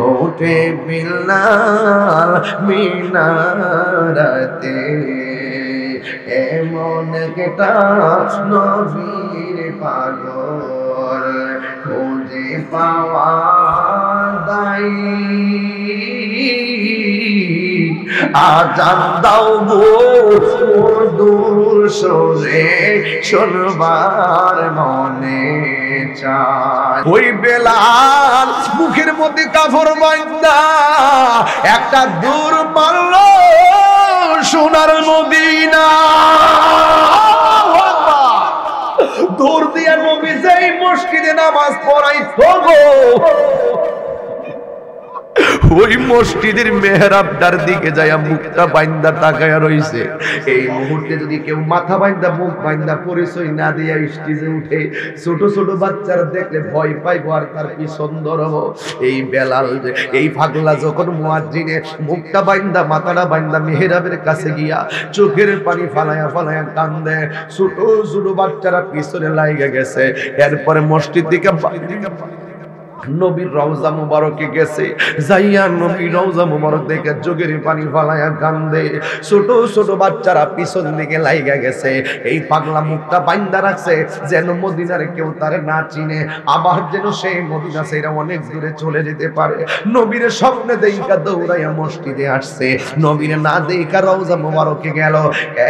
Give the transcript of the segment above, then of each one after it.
ওঠে বিলাল মিনারাতে এমন একটা নবীর পাগল খুঁজে পাওয়া দাই আজান দাও গো দূর সরে শোনবার মনে চায় ওই বেলাল মুখের মধ্যে কাফর বাঁধা একটা দূর মারল সোনার মদিনা দৌড় দিয়া নবী যেই মসজিদে নামাজ পড়াইতো গো ওই মসজিদের মেহরাবটার দিকে যায়া মুখটা বাইন্দা তাকায়া রইছে এই মুহূর্তে যদি কেউ মাথা বাইন্দা মুখ বাইন্দা পরিচয় না দিয়া স্টেজে উঠে ছোট ছোট বাচ্চারা দেখলে ভয় পাইবো আর তার পিছন ধরবো এই বেলাল এই পাগলা যখন মুয়াজ্জিনে মুখটা বাইন্দা মাথাটা বাইন্দা মেহরাবের কাছে গিয়া চোখের পানি ফালায়া ফালায়া কান্দে ছোট ছোট বাচ্চারা পিছনে লাইগা গেছে এরপরে মসজিদ দিকে নবীর রওজা মুবারকে গেছে যাইয়া নবীর রওজা মুবারক দেখে চোখের পানি ফালায়া কান্দে ছোট ছোট বাচ্চারা পিছন দিকে লাইগা গেছে এই পাগলা মুখটা বাইন্দা রাখছে যেন মদিনার কেউ তারে না চিনে আবার যেন সেই মদিনা ছেড়ে অনেক দূরে চলে যেতে পারে নবীর স্বপ্নে দেইকা দৌড়াইয়া মসজিদে আসছে নবীর না দেইকা রওজা মুবারকে গেল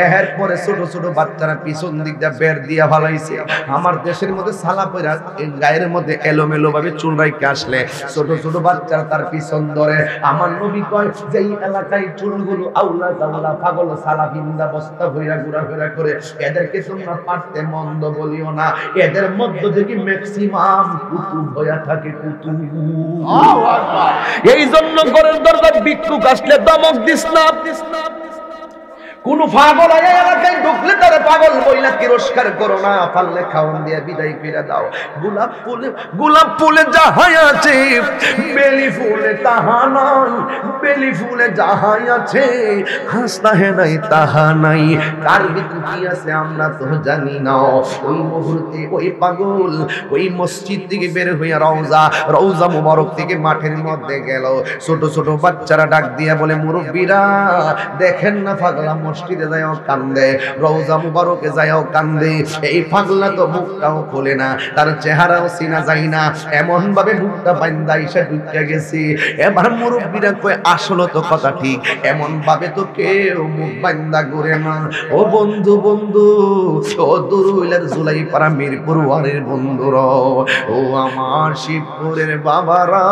এরপরে ছোট ছোট বাচ্চারা পিছন দিক দিয়ে বের দিয়া ফালাইছে আমার দেশের মধ্যে সালা পয়রা গায়ের মধ্যে এলোমেলো ভাবে চুল আসলে ছোট ছোট বাচ্চারা তার পিছন ধরে আমার নবী কয় যে এই এলাকায় চুলগুলো আউলা দাউলা পাগল সালা বিন্দা বস্তা ভইরা ঘোরাফেরা করে এদেরকে তোমরা পারতে মন্দ বলিও না এদের মধ্য থেকে ম্যাক্সিমাম কুতুব হইয়া থাকে কুতুব আল্লাহু আকবার এই জন্য ঘরের দরজায় ভিক্ষুক আসলে দমক দিস না কোন পাগল এলাকায় ঢুকলে তারা পাগল বইলা তিরস্কার করো না পারলে খাওন দিয়ে বিদায় করে দাও গোলাপ ফুলে যাহাই আছে বেলি ফুলে তাহা নাই বেলি ফুলে যাহাই আছে হাসনা হে নাই তাহা নাই কার ভিতর কি আছে আমরা তো জানি না ওই মুহূর্তে ওই পাগল ওই মসজিদ থেকে বের হইয়া রওজা মুবারক থেকে মাঠের মধ্যে গেল ছোট ছোট বাচ্চারা ডাক দিয়া বলে মুরব্বিরা দেখেন না পাগলা মসজিদে যায়ও কান্দে রওজা মুবারকে যায়ও কান্দে এই পাগলা তো মুখটাও খোলে না তার চেহারাও চিনা যায় না এমন ভাবে মুখটা বান্দা এসে ঢুকে গেছে এবার মুরব্বিরা কয় আসলে তো কথা ঠিক এমন ভাবে তো কেউ মুখ বান্দা ঘুরে না ও বন্ধু বন্ধু ও দুরুইলের জুলাইপাড়া মিরপুর ওয়ারের বন্ধুরা ও আমার শিবপুরের বাবারা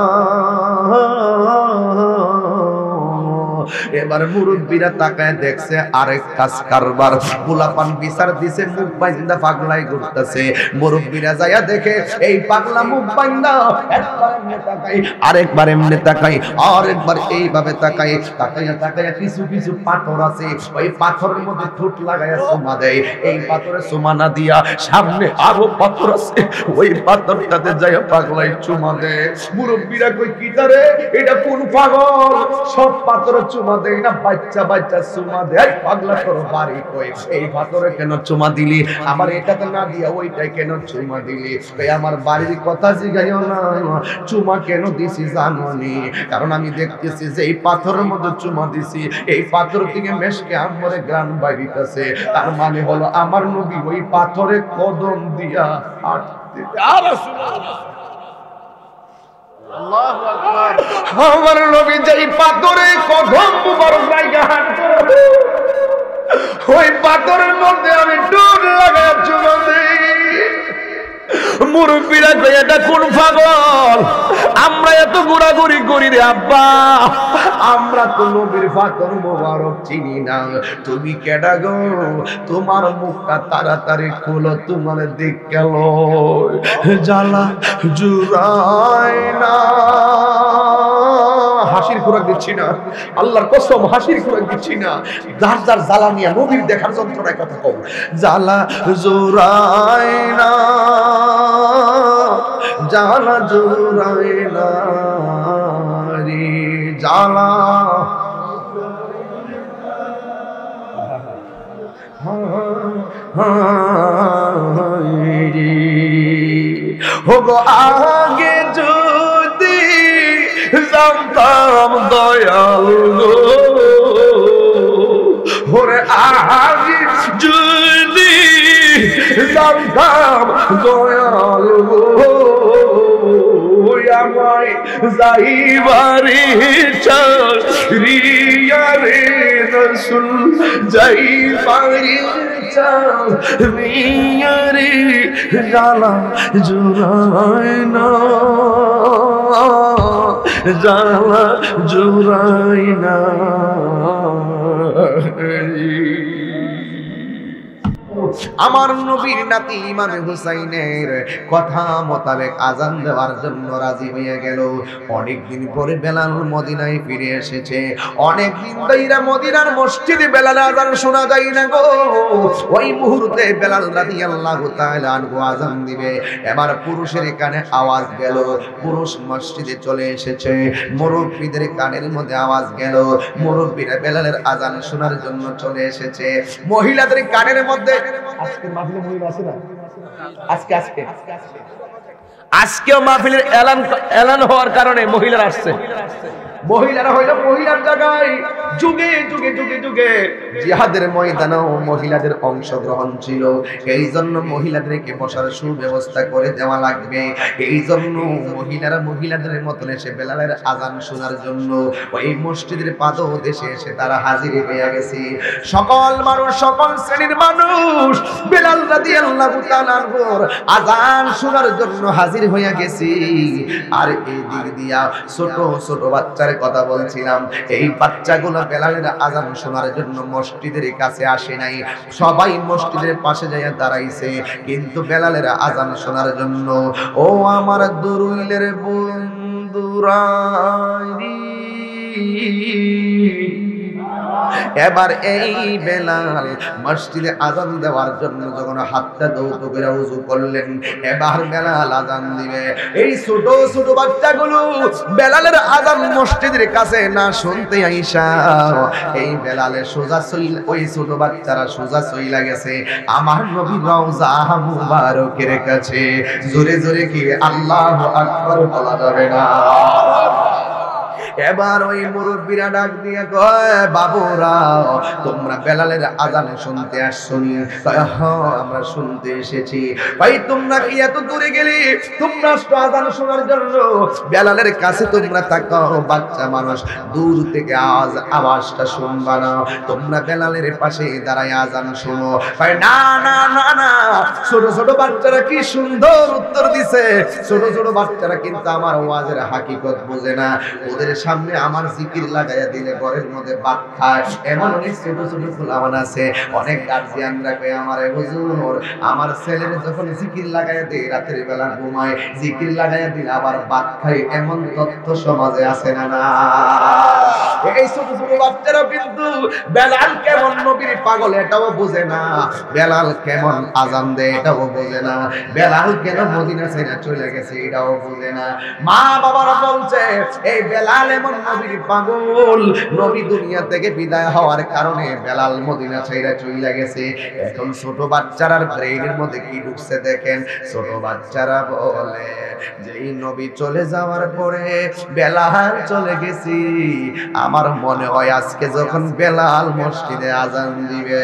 এবার মুরব্বিরা তাকায় দেখছে আরেক কাজ কারবার গোলাপান বিচার দিছে মুখ বাইন্দা পাগলাই ঘুরতেছে মুরব্বিরা যায়া দেখে এই পাগলা মুখ বাইন্দা একবার এমনি তাকাই আরেকবার এমনি তাকাই আরেকবার এইভাবে তাকাই তাকাইয়া তাকাইয়া কিছু কিছু পাথর আছে ওই পাথরের মধ্যে ঠোঁট লাগাইয়া চুমা দেয় এই পাথরে চুমা না দিয়া সামনে আরো পাথর আছে ওই পাথরটাতে যায়া পাগলাই চুমা দেয় মুরব্বিরা কই কি তারে এটা কোন পাগল সব পাথর চুমা দেয় না বাচ্চা বাচ্চা চুমা দেয় পাগলা তোর বাড়ি কই এই পাথরে কেন চুমা দিলি আমার এটাতে না দিয়া ওইটাই কেন চুমা দিলি এই আমার বাড়ির কথা জিগাইও না চুমা কেন দিছি জানোনি কারণ আমি দেখতেছি যে এই পাথরের মধ্যে চুমা দিছি এই পাথর থেকে মেশকে আমরে গ্রান বাইরিতেছে তার মানে হলো আমার নবী ওই পাথরে কদম দিয়া হাঁটতে আর রাসূলুল্লাহ আল্লাহু আকবার আমার নবী যেই পাথরে কদম মুবারক জায়গা হাঁটতো ওই পাথরের মধ্যে আমি ডুব লাগায় চুমা দেই মুরব্বিরা কই এটা কোন পাগল আমরা এত ঘোরাঘুরি করি রে আব্বা আমরা তো নবীর পাথর মুবারক চিনি না তুমি কেডা গো তোমার মুখটা তাড়াতাড়ি খুলো তোমার দিক গেল জ্বালা জুড়ায় না হাসির খোরাক দিচ্ছি না আল্লাহর কসম হাসির খোরাক দিচ্ছি না যার যার জ্বালা নিয়ে নবীর দেখার যন্ত্রণায় কথা কও জ্বালা জোড়ায় না জ্বালা জোড়ায় না রে জ্বালা হোগো আগে যদি জানতাম দয়াল গো ওরে আমি যদি জানতাম দয়াল গো আমায় যাইবারে চারিয়া রে রসুল যাইবারে চারিয়া রে জ্বালা জুড়ায় না জ্বালা জুড়ায় না আমার নবীর নাতি ইমাম হুসাইনের কথা মোতাবেক আজান দেওয়ার জন্য রাজি হয়ে গেল। অনেকদিন পরে বেলাল মদিনায় ফিরে এসেছে। অনেকদিন ধরে মদিনার মসজিদে বেলাল আজান শোনা যায় না গো। ওই মুহূর্তে বেলাল রাদিয়াল্লাহু তাআলা আনহু আজান দিবে। এবার পুরুষের কানে আওয়াজ গেল, পুরুষ মসজিদে চলে এসেছে। মুরব্বিদের কানের মধ্যে আওয়াজ গেল, মুরব্বিরা বেলালের আজান শোনার জন্য চলে এসেছে। মহিলাদের কানের মধ্যে আজকে মাহফিলে মহিলা আছে না? আজকেও মাহফিলের এলান হওয়ার কারণে মহিলারা আসছে। মহিলারা হইল মহিলার জায়গায় যুগে যুগে যুগে যুগে জিহাদের ময়দানেও মহিলাদের অংশগ্রহণ ছিল। এই জন্য মহিলাদেরকে বসার সুব্যবস্থা করে দেওয়া লাগবে। এই জন্য মহিলারা মহিলাদের মতন এসে বেলালের আজান শোনার জন্য ওই মসজিদের পাদদেশে এসে তারা হাজির হয়ে গেছে। সকল মানুষ, সকল শ্রেণীর মানুষ বেলাল রাদিয়াল্লাহু তাআলা আনহুর আজান শোনার জন্য হাজির হয়ে গেছে। আর এই দিক দিয়া ছোট ছোট বাচ্চার কথা বলছিলাম, এই বাচ্চাগুলো বেলালের আজান শোনার জন্য মসজিদের কাছে আসে নাই, সবাই মসজিদের পাশে যাইয়া দাঁড়াইছে কিন্তু বেলালের আজান শোনার জন্য। ও আমার দুরুইলের বন্ধুরা, এবার এই বেলাল মসজিদে আজান দেওয়ার জন্য যখন হাতটা দৌত করে ওযু করলেন, এবার বেলাল আজান দিবে। এই ছোট ছোট বাচ্চাগুলো বেলালের আজান মসজিদের কাছে না শুনতে আইসা এই বেলালের সোজা সইল, ওই ছোট বাচ্চারা সোজা সইলা গেছে আমার নবী রওজা মুবারকের কাছে। জোরে জোরে কি আল্লাহু আকবার বলা যাবে না? এবার ওই মুরব্বীরা ডাক দিয়ে কয়, বাবুরা তোমরা বেলালের আজান শুনতে আসছনি? হ্যাঁ আমরা শুনতে এসেছি। ভাই তোমরা কি এত দূরে গেলে? তোমরা আজান শোনার জন্য বেলালের কাছে তোমরা তাকাও, বাচ্চা মানুষ দূর থেকে আওয়াজটা শুনবা না, তোমরা বেলালের পাশে দাঁড়ায় আজান শোনো। ভাই না না না না, ছোট ছোট বাচ্চারা কি সুন্দর উত্তর দিছে। ছোট ছোট বাচ্চারা কিন্তু আমার ওয়াজের হাকিকত বোঝে না। ওদের সামনে আমার জিকির লাগাইয়া দিলে ঘরের মধ্যে ভাত খায়, এমন অনেক ছোট ছোট ফুলামান আছে। অনেক গার্জিয়ানরা কয়, আমারে হুজুর আমার ছেলের যখন জিকির লাগাইয়া দেয় রাতের বেলা ঘুমায়, জিকির লাগাইয়া দিলে আবার ভাত খায়, এমন তথ্য সমাজে আছে না? না, এই ছোট ছোট বাচ্চারা কিন্তু বেলাল কেমন নবীর পাগল এটাও বোঝে না, বেলাল কেমন আজান দেয় এটাও বোঝে না, বেলাল কেন মদিনা ছেড়ে চলে গেছে এটাও বোঝে না। মা বাবারা বলছে এই বেলাল এমন নবীর পাগল, নবী দুনিয়া থেকে বিদায় হওয়ার কারণে বেলাল মদিনা ছেড়ে চলে গেছে। এখন ছোট বাচ্চারার ব্রেইনের মধ্যে কি ঢুকছে দেখেন। ছোট বাচ্চারা বলে যে এই নবী চলে যাওয়ার পরে বেলাল চলে গেছি, আমার মনে হয় আজকে যখন বেলাল মসজিদে আজান দিবে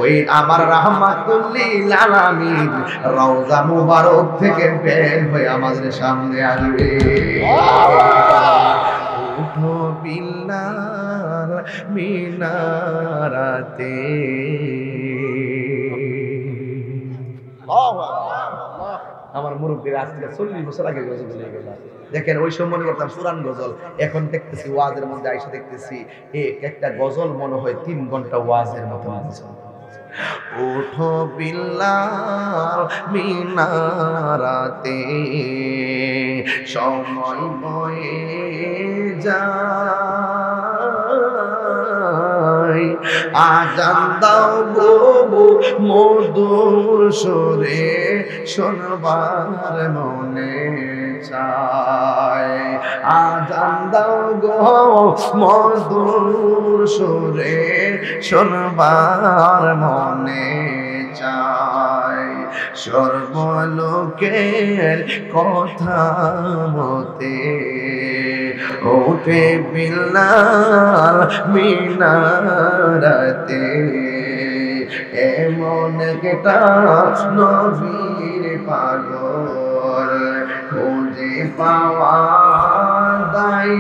ওই আমার রাহমাতুল লিল আলামিন রওজা মুবারক থেকে বের হয়ে আমাদের সামনে আসবে। উঠো বিল্লাল মিনারাতে। আমার মুরব্বীর আজ থেকে 40 বছর আগে গজল হয়ে গেল। দেখেন ওই সময় মনে করতাম পুরান গজল, এখন দেখতেছি ওয়াজের মধ্যে আইসা দেখতেছি একটা গজল মনে হয় 3 ঘন্টা ওয়াজের মতো। ওঠো বিল্লাল মিনারাতে সময় বয়ে যায়, আজান দাও গো মধুর সুরে শোনবার মনে চায়, আজান দাও গো মধুর সুরে শোনবার মনে চায়, সর্বলোকের কথা মতে ওঠে বিল্লাল মিনারাতে এমন একটা নবীর পাগল খুঁজে পাওয়া দায়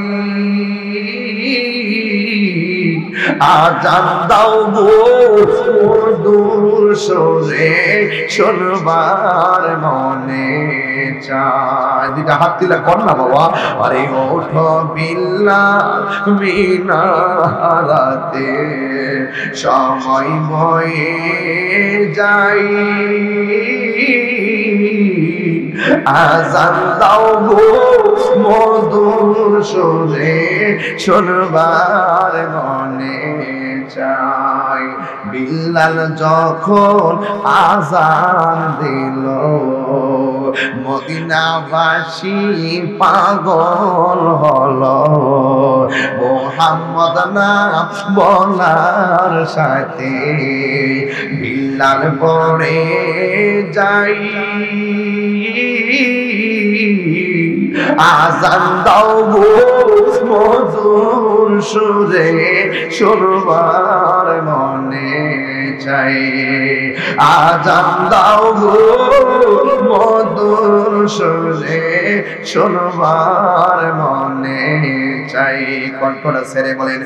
আজান দাও গো দূর সরে শোনবার মনে চায় দুটা হাত দিলে কর না বাবা আরে ওঠো বিল্লাল মিনারাতে সময় বয়ে যাই আজান দাও গো মধুর সুরে শোনবার মনে চাই বিল্লাল যখন আজান দিল মদিনাবাসী পাগল হলো মুহাম্মদ নাম বলার সাথে বিল্লাল পড়ে যাই আজান দাও গো মধুর সুরে শোনবার মনে চাই আজান দাও গো মধুর সুরে শোনবার মনে চাই কণ্ঠটা ছেড়ে বলেন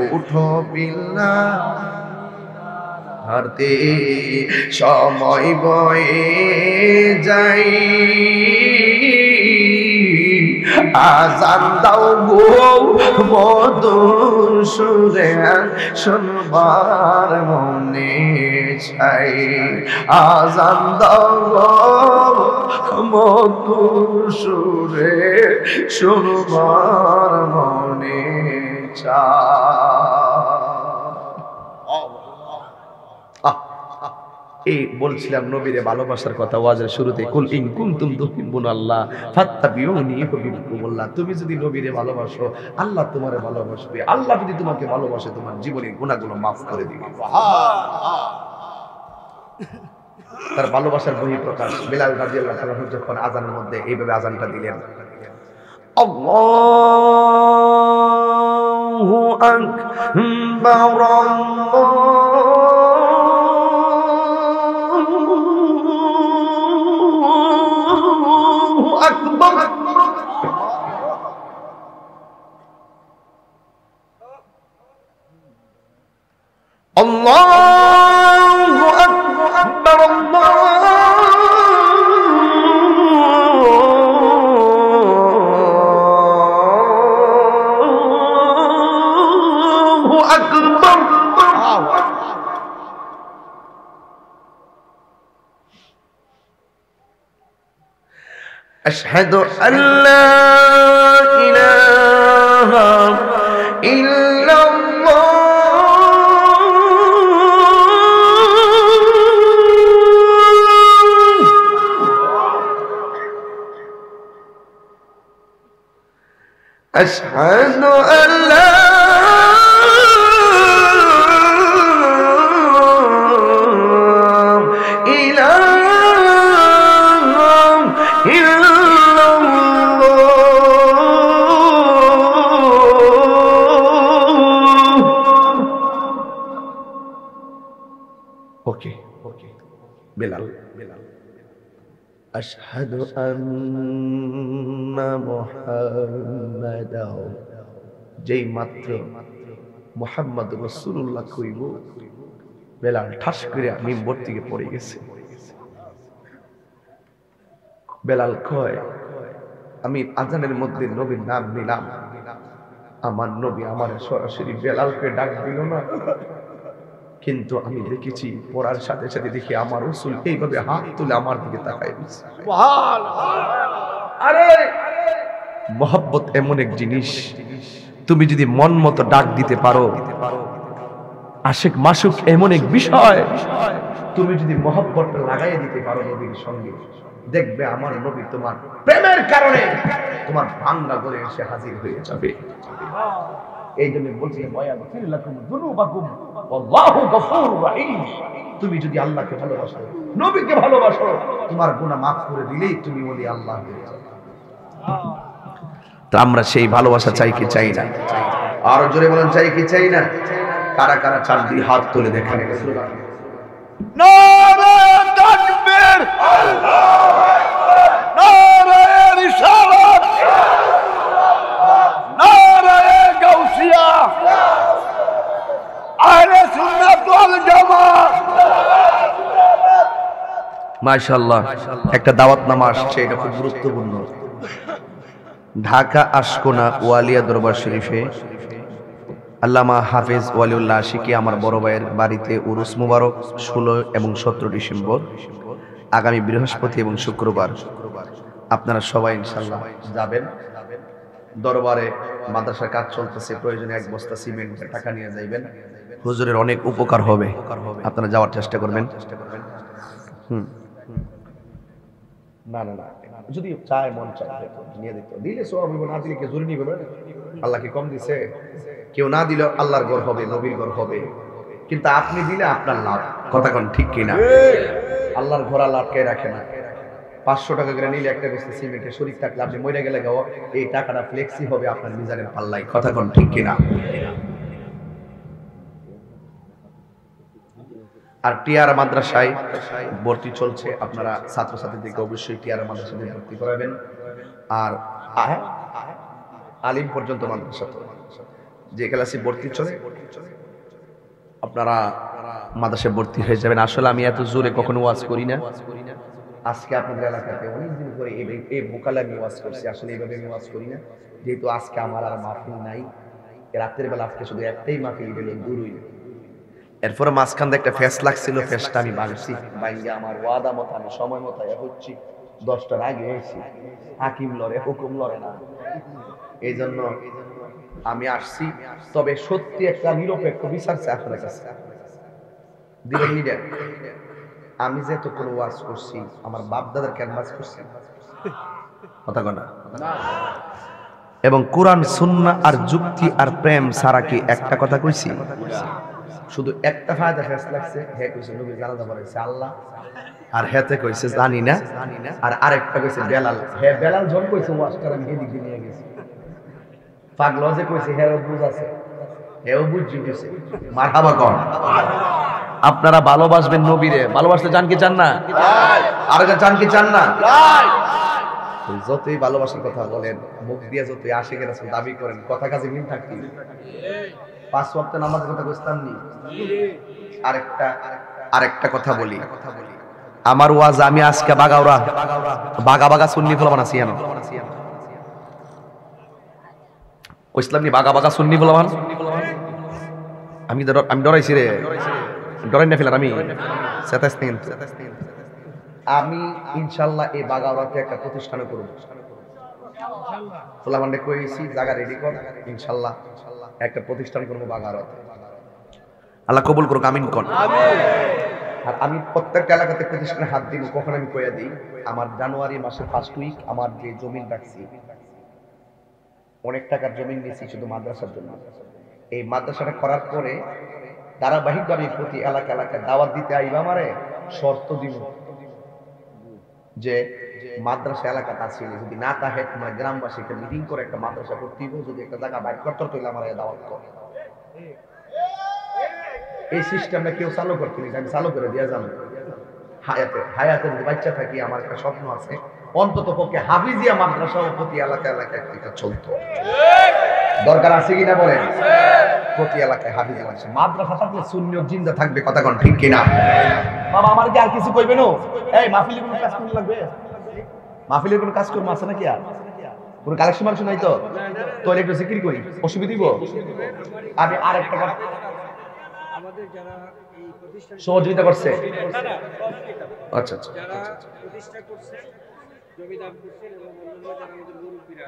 ওঠো বিল্লাল হারতে সময় বয়ে যাই আজান দাও গো মধুর সুরে শোনবার মনে চাই আজান দাও গো মধুর সুরে শোনবার মনে চাই এই বলছিলাম নবীরে ভালোবাসার কথা ওয়াজের শুরুতে কুল ইন কুনতুম তুহিব্বুনাল্লাহ ফাত্তাবিউনি ইউহিব্বুকুমুল্লাহ তুমি যদি নবীরে ভালোবাসো আল্লাহ তোমারে ভালোবাসবে আল্লাহ যদি তোমাকে ভালোবাসে তোমার জীবনের গুনাহগুলো maaf করে দিবে সুবহানাল্লাহ তার ভালোবাসার বহিঃপ্রকাশ বিলাল রাদিয়াল্লাহু তাআলা যখন আযানের মধ্যে এইভাবে আযানটা দিলেন আল্লাহু আকবার Allahu Akbar Allahu Akbar Ashhadu an la ilaha illallah أشهد أن لا إله إلا الله أوكي بلال أشهد أن محمدا যেই মাত্র মুহাম্মদ রাসূলুল্লাহ কইব বেলাল ঠাস করে মিম্বর থেকে পড়ে গেছে বেলাল কয় আমি আজানের মধ্যে নবীর নাম নিলাম আমার নবী আমার সরাসরি বেলালকে ডাক দিল না কিন্তু আমি দেখেছি পড়ার সাথে সাথে দেখি আমার রাসূল এইভাবে হাত তুলে আমার দিকে তাকায় দিয়েছে সুবহানাল্লাহ আরে মোহাব্বত এমন এক জিনিস তুমি যদি মন মতো ডাক দিতে পারো আশিক মাসুক এমন এক বিষয় তুমি যদি মোহাব্বতটা লাগাইয়ে দিতে পারো নবীর সঙ্গে দেখবে আমার নবী তোমার প্রেমের কারণে তোমার ভাঙ্গা করে এসে হাজির হয়ে যাবে এই জন্য বলছি ওয়ায়াগফির লাকুম যুনুবাকুম ওয়াল্লাহু গফুরুর রহিম তুমি যদি আল্লাহকে ভালোবাসো নবীকে ভালোবাসো তোমার গুনাহ maaf করে দিলেই তুমি ওলি আল্লাহ হয়ে যাবে তো আমরা সেই ভালোবাসা চাই কি চাই না? আর জোরে বলেন চাই কি চাই না? কারা কারা চান দুই হাত তুলে দেখেন। নারে তাকবীর, নারে রিসালাত, নারে গাউসিয়া, আহলে সুন্নাত ওয়াল জামাত। মাশাআল্লাহ, একটা দাওয়াতনামা আসছে, এটা খুব গুরুত্বপূর্ণ। ঢাকা আশকোনা ওয়ালিয়া দরবার শরীফে আল্লামা হাফেজ ওয়ালিউল্লাহ আশিকি আমার বড় ভাইয়ের বাড়িতে উরুস মুবারক 16 এবং 17 ডিসেম্বর, আগামী বৃহস্পতি এবং শুক্রবার। আপনারা সবাই ইনশাআল্লাহ যাবেন। দরবারে মাদ্রাসার কাজ চলতেছে, প্রয়োজনে 1 বস্তা সিমেন্টের টাকা নিয়ে যাইবেন। হুজুরের অনেক উপকার হবে, আপনারা যাওয়ার চেষ্টা করবেন। না না না, যদি চায় মন চায় নিয়ে দিত, দিলে সওয়াব হবে, না দিলে কে জোরে নিবে? আল্লাহ কি কম দিছে? কেউ না দিলে আল্লাহর ঘর হবে, নবীর ঘর হবে, কিন্তু আপনি দিলে আপনার লাভ। কথা কোন ঠিক কিনা? আল্লাহর ঘর আল্লাহ আটকে রাখে না। 500 টাকা করে নিলে একটা বস্তা সিমেন্টের শরীক থাকলে আপনি মরে গেলে গাও, এই টাকাটা ফ্লেক্সি হবে আপনার মিজানের পাল্লায়। কথা কোন ঠিক কিনা? আর টিআর মাদ্রাসায় ভর্তি চলছে, আপনারা ছাত্রছাত্রীদেরকে অবশ্যই টিআর মাদ্রাসায় ভর্তি করাবেন। আর আলিম পর্যন্ত মাদ্রাসা যে ক্লাসে ভর্তি চলে আপনারা মাদ্রাসায় ভর্তি হয়ে যাবেন। আসলে আমি এত জোরে কখনো ওয়াজ করি না, আজকে আপনাদের এলাকাতে অনেকদিন পরে এই ভোকালে আমি ওয়াজ করছি। আসলে এইভাবে আমি ওয়াজ করি না, যেহেতু আজকে আমার আর মাহফিল নাই। রাতের বেলা আজকে শুধু একটাই মাহফিল, দূরই। এরপরে মাঝখান দিয়ে একটা ফেস লাগছিল, ফেসটা আমি ভাঙছি। ভাঙিয়ে আমার ওয়াদা মতো আমি সময় মতো হচ্ছি, 10টার আগে হয়েছি। হাকিম লড়ে, হুকুম লড়ে না, এই জন্য আমি আসছি। তবে সত্যি একটা নিরপেক্ষ বিচার চাই আপনার কাছে। দিবেন নিবেন? আমি যে তো কোনো ওয়াজ করছি, আমার বাপ দাদার ক্যানভাস করছি, কথা কনা। এবং কোরআন সুন্নাহ আর যুক্তি আর প্রেম ছাড়া কি একটা কথা কইছি? শুধু একটা ফায়দা ফেস লাগছে, হে কইছে নবীর জানাজা পড়াইছে আল্লাহ, আর হেতে কইছে জানি না, আর আরেকটা কইছে বেলাল। হে বেলাল জন কইছে ওয়াজটা আমি এদিক দিয়ে নিয়ে গেছি। পাগল যে কইছে হেও বুঝ আছে, হেও বুঝি গেছে। মারহাবা কোন? আপনারা ভালোবাসবেন নবীরে, ভালোবাসতে চান কি চান না? আর চান কি চান না? যতই ভালোবাসার কথা বলেন, মুখ দিয়ে যতই আশিকের রাসূল দাবি করেন, কথা কাজে মিল থাকবে। 5 ওয়াক্ত নামাজের কথা বুঝতাম নি। আরেকটা কথা বলি, আমার ওয়াজ আমি আজকে বাগা সুন্নি ফলাবান আছি জানো, কইছিলাম নি বাগা সুন্নি ফলাবান। আমি ডরাইছি রে, ডরাই না ফেলার আমি আমি ইনশাল্লাহ এই বাগাওয়াতে একটা প্রতিষ্ঠান করব। ফলাবান্ডে কইছি জায়গা রেডি কর, ইনশাল্লাহ একটা প্রতিষ্ঠান করবো বাগাওয়াতে। আল্লাহ কবুল করুক, আমিন কোন। আর আমি প্রত্যেকটা এলাকাতে প্রতিষ্ঠানে হাত দিব। কখন আমি কইয়া দিই, আমার জানুয়ারি মাসের 1st উইক আমার যে জমিন রাখছি, অনেক টাকার জমিন নিয়েছি শুধু মাদ্রাসার জন্য। এই মাদ্রাসাটা করার পরে ধারাবাহিকভাবে প্রতি এলাকায় দাওয়াত দিতে আইবা, আমারে শর্ত দিব যে মাদ্রাসা এলাকাতে আসলে যদি না তাহে তোমার গ্রামবাসী একটা মিটিং করে একটা মাদ্রাসা করতে দিব, যদি একটা জায়গা বাইর করতে হইলে আমার দাওয়াত কর। এই সিস্টেমটা কেউ চালু করতে নিস, আমি চালু করে দিয়ে যাবো। হায়াতে যদি বাচ্চা থাকি, আমার একটা স্বপ্ন আছে অন্তত পক্ষে হাফিজিয়া মাদ্রাসা প্রতি এলাকায় একটা চলতো। দরকার আছে কিনা বলেন? প্রতি এলাকায় হাফিজিয়া মাদ্রাসা থাকলে সুন্নিয়ত জিন্দা থাকবে। কথা কোন ঠিক কিনা? বাবা আমার কি আর কিছু কইবে না? এই মাহফিলে কোনো কাজ করতে লাগবে? মাহফিলের কোনো কাজ করবো আছে নাকি? আর কোনো কালেকশন মার্কশন নাই তো? তোর একটু জিকির করি, অসুবিধা দিব? আমি আরেকটা কথা, আমাদের যারা এই প্রতিষ্ঠান সহযোগিতা করছে, আচ্ছা আচ্ছা, যারা প্রতিষ্ঠা করছে, জমি দান করছে এবং অন্যান্য যারা আমাদের মুরব্বীরা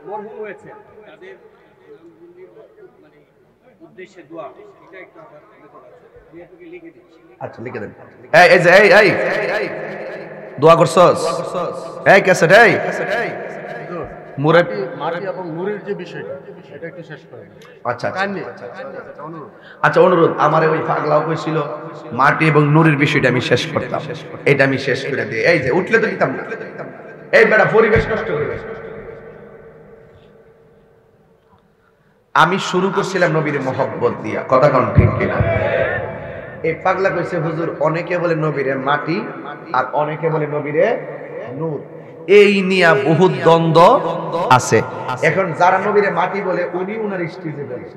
মরহুম হয়েছে, তাদের মানে উদ্দেশ্যে দোয়া, এটা একটা মেথড আছে, দুইটাকে লিখে দিচ্ছি। আচ্ছা লিখে দেন। এই যে এই দোয়া করছস? এই ক্যাসেট, এই মুরে মাটি এবং নূরের যে বিষয়টা, এটা একটু শেষ করে। আচ্ছা আচ্ছা অনুরোধ। আমার ওই পাগলাও কইছিল মাটি এবং নূরের বিষয়টা আমি শেষ করতাম, এটা আমি শেষ করে দিই। এই যে উঠলে তো দিতাম না, এই বেটা পরিবেশ নষ্ট করবে। আমি শুরু করছিলাম নবীর মহব্বত দিয়া, কথা কোন ঠিক কিনা? এই পাগলা কইছে হুজুর অনেকে বলে নবীরে মাটি আর অনেকে বলে নবীরে নূর, এই নিয়া বহুত দ্বন্দ্ব আছে। এখন যারা নবীরে মাটি বলে উনি উনার স্টেজে বলে,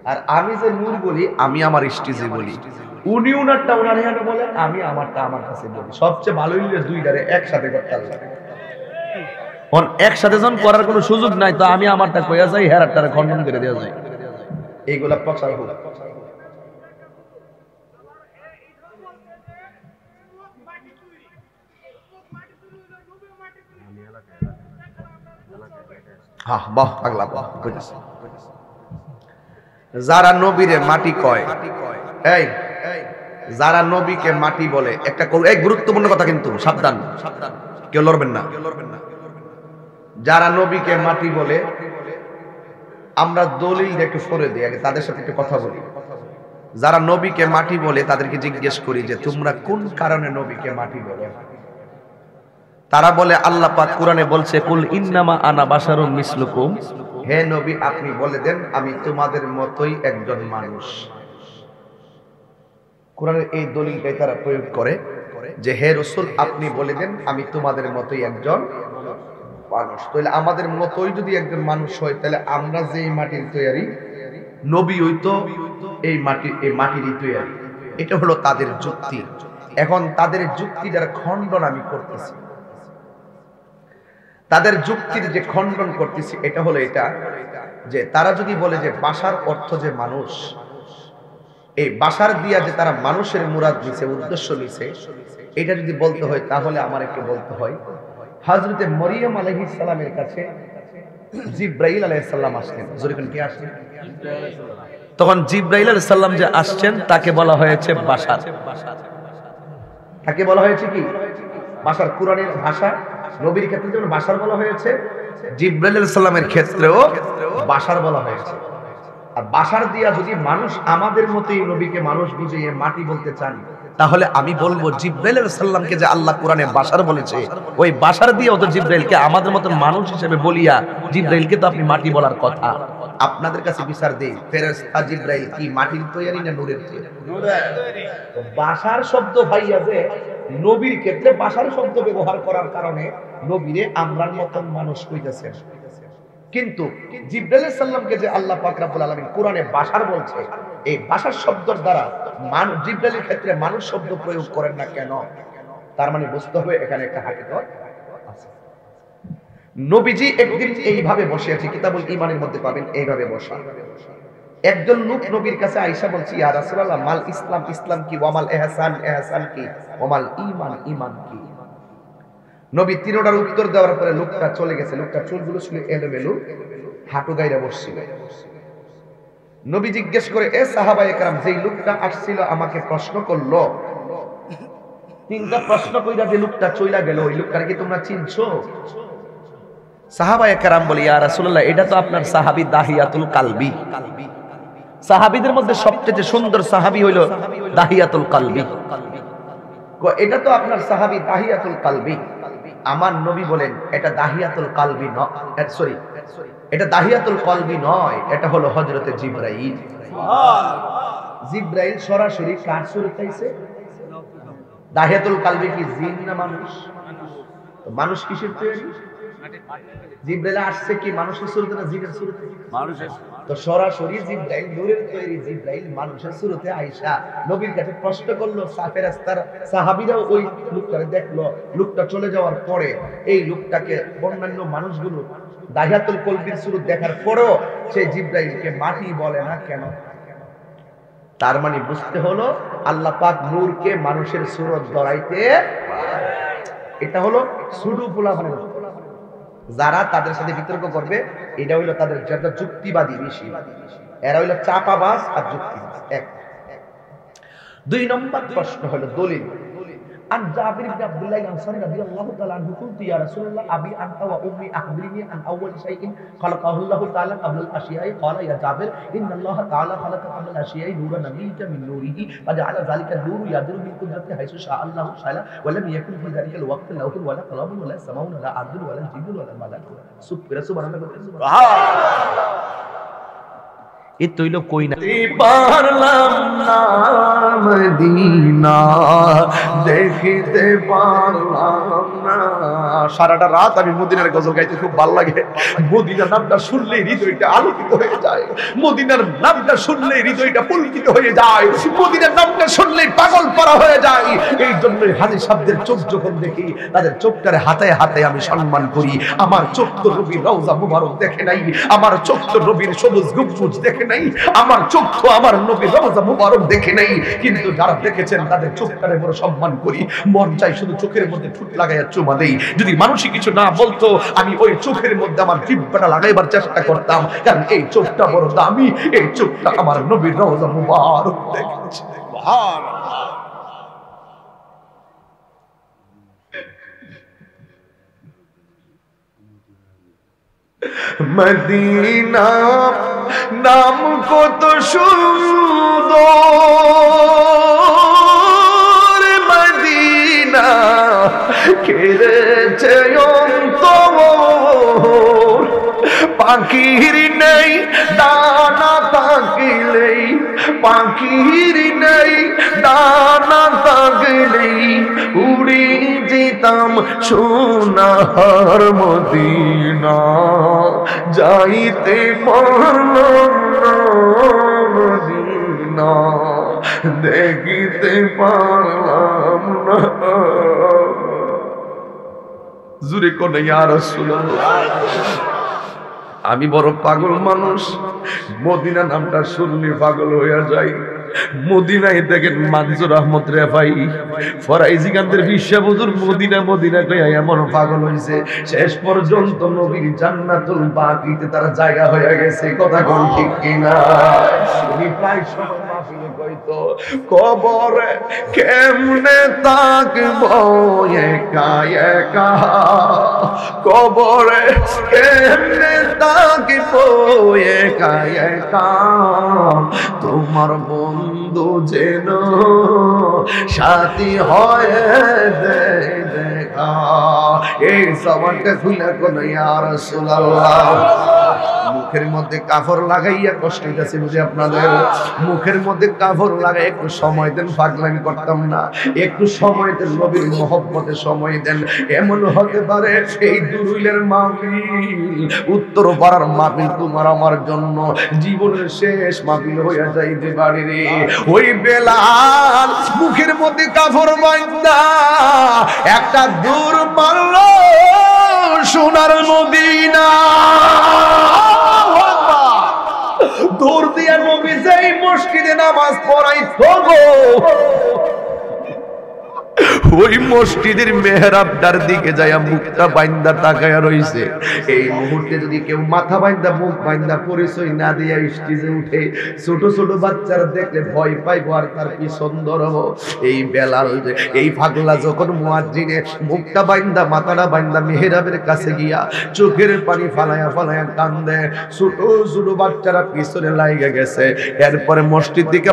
আর আমি যে নূর বলি আমি আমার স্টেজে বলি। উনি উনারটা উনার এখানে বলে, আমি আমারটা আমার কাছে বলি। সবচেয়ে ভালো হইলে দুইটারে একসাথে করতে লাগে। একসাথে যখন করার কোনো সুযোগ নাই, তো আমি আমারটা কইয়া যাই, হেরারটারে খণ্ডন করে দেওয়া যায়। এইগুলা প্রচার হোক। যারা নবীরে মাটি কয়, এই যারা নবীকে মাটি বলে, একটা গুরুত্বপূর্ণ কথা কিন্তু, সাবধান, কেউ লড়বেন না। যারা নবীকে মাটি বলে, আমরা দলিল একটু সরে দিই, আগে তাদের সাথে একটু কথা বলি। যারা নবীকে মাটি বলে তাদেরকে জিজ্ঞেস করি যে তোমরা কোন কারণে নবীকে মাটি বলে? তারা বলে আল্লাহ পাক কোরআনে বলছে, কুল ইন্নামা আনা বাশারুম মিসলুকুম, হে নবী আপনি বলে দেন আমি তোমাদের মতোই একজন মানুষ। কোরআনের এই দলিলটাই তারা প্রয়োগ করে যে হে রাসূল আপনি বলে দেন আমি তোমাদের মতোই একজন মানুষ। তাহলে আমাদের মতোই যদি একজন মানুষ হয়, তাহলে আমরা যে মাটির তৈরি, নবী হইতো এই মাটিরই তৈরি। এটা হলো তাদের যুক্তি। এখন তাদের যুক্তিটার খণ্ডন আমি করতেছি। তাদের যুক্তির যে খণ্ডন করতেছি এটা হলো এটা, যে তারা যদি বলে যে বাশার অর্থ যে মানুষ, এই বাশার দিয়া যে তারা মানুষের মুরাদ নিছে, উদ্দেশ্য নিছে, এটা যদি বলতে হয় তাহলে আমার একটু বলতে হয় হযরতে মরিয়ম আলাইহিস সালামের কাছে জিবরাইল আলাইহিস সালাম আসলেন। যখন কে আসলেন? তখন জিবরাইল আলাইহিস সালাম যে আসছেন তাকে বলা হয়েছে বাশার। তাকে বলা হয়েছে কি? বাশার। কোরআনের ভাষা নবীর ক্ষেত্রে যেমন বাশার বলা হয়েছে, জিবরাইল আলাইহিস সালামের ক্ষেত্রেও বাশার বলা হয়েছে। আর বাশার দিয়া যদি মানুষ আমাদের মতোই নবীকে মানুষ বুঝিয়ে মাটি বলতে চান, তাহলে আমি বলবো জিবরাইল আলাইহিস সালামকে যে আল্লাহ কোরআনে বাশার বলেছে, ওই বাশার দিয়ে তো জিবরাইলকে আমাদের মতো মানুষ হিসেবে বলিয়া জিবরাইলকে তো আপনি মাটি বলার কথা। আপনাদের কাছে বিচার দেই, ফেরেশতা জিবরাইল কি মাটির তৈরি না নূরের তৈরি? বাশার শব্দ ভাইয়া যে নবীর ক্ষেত্রে বাশার শব্দ ব্যবহার করার কারণে নবীরে আমরার মতন মানুষ কইতেছেন। কিন্তু জিবরাইল আলাইহিস সালামকে যে আল্লাহ পাক রব্বুল আলামিন কোরআনে বাশার বলছে, এই বাশার শব্দের দ্বারা জিবরাইলের ক্ষেত্রে মানুষ শব্দ প্রয়োগ করেন না কেন? তার মানে বুঝতে হবে এখানে একটা হাকিকত আছে। নবীজি একদিন এইভাবে বসে আছে, কিতাবুল ঈমানের মধ্যে পাবেন এইভাবে বসা। একজন লোক নবীর কাছে আয়েশা বলছি, ইয়া রাসূলুল্লাহ মাল ইসলাম, ইসলাম কি? ওয়ামাল ইহসান, ইহসান কি? ওয়ামাল ঈমান, ঈমান কি? নবী তিনটার উত্তর দেওয়ার পরে লোকটা চলে গেছে। লোকটা চুলগুলো ছিল এলোমেলো, হাঁটু গাইরা বসছিল। নবী জিজ্ঞেস করে, এ সাহাবায়ে কেরাম, যেই লোকটা আসছিল আমাকে প্রশ্ন করলো, তিনটা প্রশ্ন কইরা যে লোকটা চইলা গেল, ওই লোকটাকে কি তোমরা চিনছো? সাহাবায়ে কেরাম বলে, ইয়া রাসূলুল্লাহ এটা তো আপনার সাহাবী দাহিয়াতুল কালবি। সাহাবীদের মধ্যে সবচেয়ে সুন্দর সাহাবী হইল দাহিয়াতুল কালবি। এটা তো আপনার সাহাবী দাহিয়াতুল কালবি। আমার নবী বলেন এটা দাহিয়াতুল কালবি নয়, সরি এটা দাহিয়াতুল কলবি নয়, এটা হলো হযরতে জিবরাইল। জিবরাইল সরাসরি কার সুরতে আইছে? দাহিয়াতুল কালবি কি জিন না মানুষ? মানুষ কিসের তৈরি? জিবরাইল আসছে কি মানুষের সুরতে না জিনের সুরতে? মানুষের। তো সরাসরি জিবরাইল নূরের তৈরি জিবরাইল মানুষের সুরতে আয়েশা নবীর কাছে প্রশ্ন করলো। ফেরেশতার সাহাবীরাও ওই লোকটাকে দেখলো। লোকটা চলে যাওয়ার পরে এই লোকটাকে অন্যান্য মানুষগুলো দাহিয়াতুল কলবির সুরত দেখার পরেও সেই জিবরাইলকে মাটি বলে না কেন? তার মানে বুঝতে হলো আল্লাহ পাক নূরকে মানুষের সুরত ধরাইতে, এটা হলো সুডু ফুলা মানে যারা তাদের সাথে বিতর্ক করবে, এটা হইলো তাদের যারা যুক্তিবাদী বেশি, এরা হইলো চাপাবাজ আর যুক্তিবাজ। এক। দুই নম্বর প্রশ্ন হলো দলিল। আন জাবির ইবনে আব্দুল্লাহ আল-আনসারী রাদিয়াল্লাহু তাআলা আনহু কুনতু ইয়া রাসূলুল্লাহ আবি আনতা ওয়া উম্মি আখবিরনি আন আউওয়াল শাইইন খালাকাহু আল্লাহু তাআলা ক্বাবলা আল-আশিয়া'i ক্বালা ইয়া জাবির ইন্নাল্লাহা তাআলা খালাকা ক্বাবলা আল-আশিয়া'i নূরান নাবিয়্যিকা মিন নূরিহি ওয়া জাআলা যালিকা নূরু ইয়াদুরু মিন কুদরাতিহি হাইসু শাআ আল্লাহু তাআলা ওয়া লাম ইয়াকুন ফি যালিকাল ওয়াক্তি লাহুন ওয়া লা কালামুন ওয়া লা সামাউন ওয়া লা আরদুন ওয়া লা জিন্নুন ওয়া লা মালাকুন। সুবহানাল্লাহ। এ তৈল কই না পারলাম না মদিনা দেখিতে পারলাম না। সারাটা রাত আমি মদিনার গজল গাইতে খুব ভালো লাগে। মদিনার নামটা শুনলে হৃদয়টা আলোকিত হয়ে যায়, মদিনার নামটা শুনলে হৃদয়টা পুলকিত হয়ে যায়, মদিনার নামটা শুনলে পাগল পারা হয়ে যায়। এই জন্যই হাজী সাহেবদের চোখ যখন দেখি তাদের চোখটারে হাতে হাতে আমি সম্মান করি। আমার চোখ তো নবীর রওজা মুবারক দেখে নাই, আমার চোখ তো নবীর সবুজ গম্বুজ দেখে নাই, আমার চোখ তো আমার নবীর রওজা মুবারক দেখে নাই। কিন্তু যারা দেখেছেন তাদের চোখটারে বড় সম্মান করি। মন চাই শুধু চোখের মধ্যে ঠুট লাগাইয়া চুমা দেই। যদি মানুষই কিছু না বলতো আমি ওই চোখের মধ্যে আমার জিহ্বাটা লাগাইবার চেষ্টা করতাম, কারণ এই চোখটা বড় দামি, এই চোখটা আমার নবীর রওজা মুবারক দেখেছে। সুবহানাল্লাহ। মদিনা নাম কত সুন্দর, মদিনা কেড়েছে অন্তর। পাখির নেই দানা থাকলেই, পাখির নেই দানা থাকলেই উড়ে যেতাম সোনার মদিনা, যাইতে পারলাম না মদিনা দেখিতে পারলাম না। জুরে কোন ইয়া রাসূলুল্লাহ। আমি বড় পাগল মানুষ, মদিনা নামটা শুনলে পাগল হইয়া যাই। মদিনায় দেখেন মানজুর আহমদ রেফাই ফরাইজি কান্দের বিশ্বা হুজুর মদিনা মদিনা কইয়া এমন পাগল হইছে, শেষ পর্যন্ত নবীর জান্নাতুল বাকিতে তার জায়গা হয়ে গেছে। কথা কোন ঠিক কিনা? উনি প্রায় সময় মাহফিলে কইতো, কবরে কেমনে থাকবো একা একা, কবরে কেমনে থাকবো একা একা, তোমার বন্ধু যেন সাথী হয়ে দেখা। এই সবারটা খুলে কোন ইয়া রাসূলুল্লাহ। মুখের মধ্যে কাফর লাগাইয়া কষ্ট হইতেছে বুঝে আপনাদের, মুখের মধ্যে কাফর লাগাই একটু সময় দেন, পাগলামি করতাম না, একটু সময় দেন, নবীর মহব্বতে সময় দেন। এমন হতে পারে এই দুরুইলের মাহফিল, উত্তর পাড়ার মাহফিল তোমার আমার জন্য জীবনের শেষ মাহফিল হইয়া যাইতে পারে রে। ওই বেলাল মুখের মধ্যে কাফর বাঁধা একটা দূর মারল সোনার মদিনা, দূর দিয়া নবী যেই মসজিদে নামাজ পড়াইতো গো, ওই মসজিদের মেহরাবটার দিকে যাইয়া মুখটা বাইন্দা তাকায়া রইছে। এই মুহূর্তে যদি কেউ মাথা বাইন্দা মুখ বাইন্দা পরিচয় না দিয়া স্টেজে উঠে, ছোট ছোট বাচ্চারা দেখলে ভয় পাইবো আর তার পিছন ধরবো। এই বেলাল এই পাগলা যখন মুয়াজ্জিনে মুখটা বাইন্দা মাথাটা বাইন্দা মেহরাবের কাছে গিয়া চোখের পানি ফালায়া ফালায়া কান্দে, ছোট ছোট বাচ্চারা পিছনে লাইগা গেছে। এরপরে মসজিদ দিকে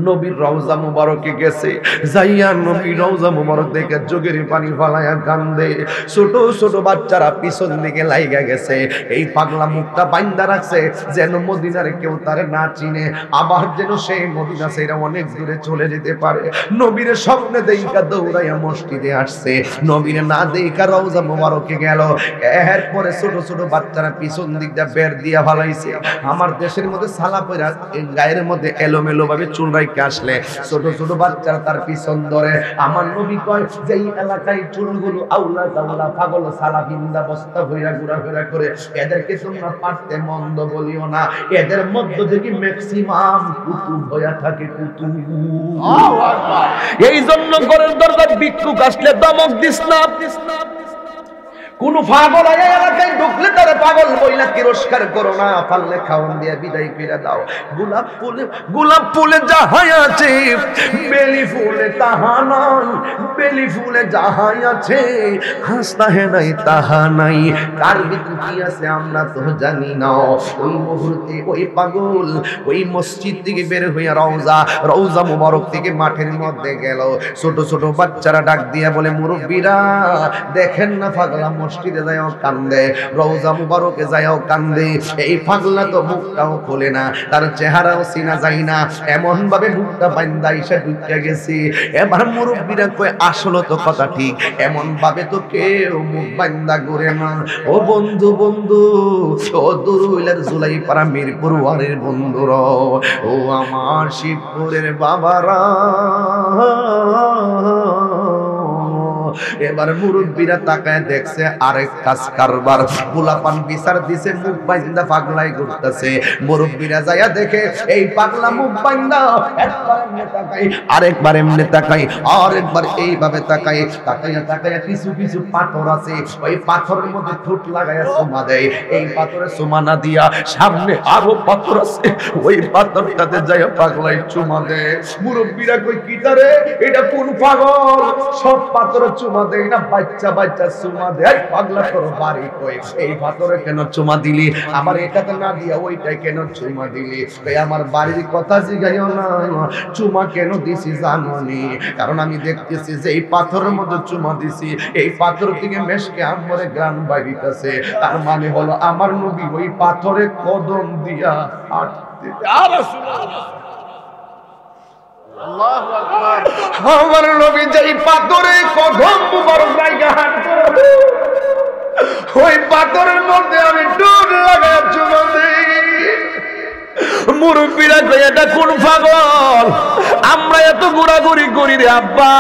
নবীর রওজা মুবারকে গেছে, যাইয়া নবীর রওজা মুবারক দেখে চোখের পানি ফালায়া কান্দে, ছোট ছোট বাচ্চারা পিছন দিকে লাইগা গেছে। এই পাগলা মুখটা বাইন্দা রাখছে যেন মদিনার কেউ তারে না চিনে, আবার যেন সেই মদিনা সেরা অনেক দূরে চলে যেতে পারে। নবীর স্বপ্নে দেইকা দৌড়াইয়া মসজিদে আসছে, নবীর না দেইকা রওজা মুবারকে গেল। এরপরে ছোট ছোট বাচ্চারা পিছন দিক দিয়ে বের দিয়া ফালাইছে। আমার দেশের মধ্যে সালা পয়রা গায়ের মধ্যে এলোমেলো ভাবে চুল আসলে ছোট ছোট বাচ্চারা তার পিছন ধরে। আমার নবী কয় যে এই এলাকায় চুলগুলো আউলা দাউলা পাগল সালাফিন্দা বস্তা হইয়া ঘোরাফেরা করে, এদেরকে তোমরা পারতে মন্দ বলিও না, এদের মধ্য থেকে ম্যাক্সিমাম কুতুব হইয়া থাকে, কুতুব। এই জন্য ঘরের দরজা ভিক্ষুক আসলে দমক দিস না। কোন পাগল এলাকায় ঢুকলে তারা পাগল বইলা তিরস্কার করো না, পারলে খাওয়ান দিয়ে বিদায় করে দাও। গোলাপ ফুলে যাহাই আছে বেলি ফুলে তাহা নাই, বেলি ফুলে যাহাই আছে হাসতা হে নাই তাহা নাই। কার ভিতরে কি আছে আমরা তো জানি না। ওই মুহূর্তে ওই পাগল ওই মসজিদ থেকে বের হইয়া রওজা মুবারক থেকে মাঠের মধ্যে গেল। ছোট ছোট বাচ্চারা ডাক দিয়া বলে, মুরব্বীরা দেখেন না পাগলা মসজিদে যায়ও কান্দে, রওজা মুবারকে যায়ও কান্দে। এই পাগলা তো মুখটাও খোলে না, তার চেহারাও চিনা যায় না, এমন ভাবে মুখটা বাইন্দা এসে ঢুকে গেছি। এবার মুরব্বীরা কই আসলে তো কথা ঠিক, এমন ভাবে তো কেউ মুখ বাইন্দা ঘুরে না। ও বন্ধু বন্ধু, ও দুরুইলের জুলাইপাড়া মিরপুর ওয়ারের বন্ধুরা, ও আমার শিবপুরের বাবারা, এবার মুরব্বীরা তাকায় দেখছে আরেক কাজ কারবার। পোলাপান বিচার দিছে, মুখ বাইন্দা পাগলাই ঘুরতেছে। মুরব্বীরা যাইয়া দেখে এই পাগলা মুখ বাইন্দা একবার এমনি তাকাই, আরেকবার এমনি তাকাই, আরেকবার এইভাবে তাকাই, তাকাইয়া তাকাইয়া কিছু কিছু পাথর আছে, ওই পাথরের মধ্যে ঠোঁট লাগাইয়া চুমা দেয়। এই পাথরে চুমা না দিয়া সামনে আরো পাথর আছে, ওই পাথরটাতে যাইয়া পাগলাই চুমা দেয়। মুরব্বীরা কই কিটারে, এটা কোন পাগল? সব পাথরে চুমা দেয় না, বাচ্চা বাচ্চা চুমা দেয়। পাগলা তোর বাড়ি কই? এই পাথরে কেন চুমা দিলি? আমার এটাতে না দিয়া ওইটাই কেন চুমা দিলি? এই আমার বাড়ির কথা জিগাইও না, চুমা কেন দিছি জানোনি? কারণ আমি দেখতেছি যে এই পাথরের মধ্যে চুমা দিছি, এই পাথর থেকে মেশকে আমরে গ্রাম বাইরিতেছে। তার মানে হলো আমার নবী ওই পাথরে কদম দিয়া হাঁটতে। ইয়া রাসূলুল্লাহ, আল্লাহু আকবার। আমার নবী যেই পাথরে কদম মুবারক জায়গা হাঁটতো, ওই পাথরের মধ্যে আমি ডুব লাগায় চুমা দেই। মুরব্বীরা কই এটা কোন পাগল? আমরা এত ঘোরাঘুরি করি রে আব্বা,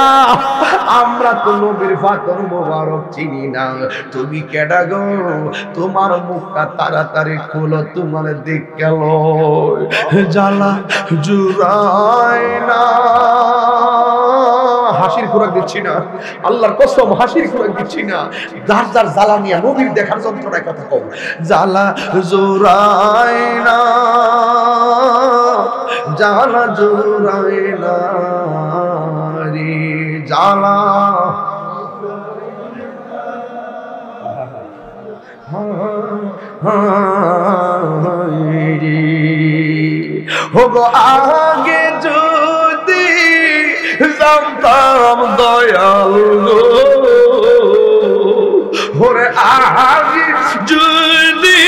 আমরা তো নবীর পাথর মোবারক চিনি না। তুমি কেডা গো? তোমার মুখটা তাড়াতাড়ি খোলো, তোমার দিক গেল জ্বালা জুড়ায় না। হাসির খোরাক দিচ্ছি না, আল্লাহর কসম হাসির খোরাক দিচ্ছি না। যার যার জ্বালা নিয়ে নবীর দেখার যন্ত্রণায় কথা কও। জ্বালা জোড়ায় না, জ্বালা জোড়ায় না রে, জ্বালা হোগো আগে যদি জানতাম দয়াল গো, ওরে আগে যদি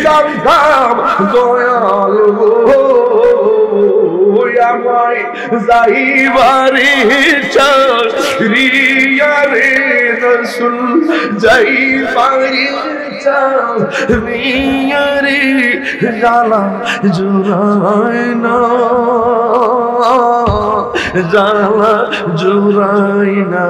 জানতাম দয়াল গো, আমায় যাইবারে চারিয়া রে রসুল, যাইবারে চারিয়া রে, জ্বালা জুড়ায় না, জ্বালা জুড়ায় না।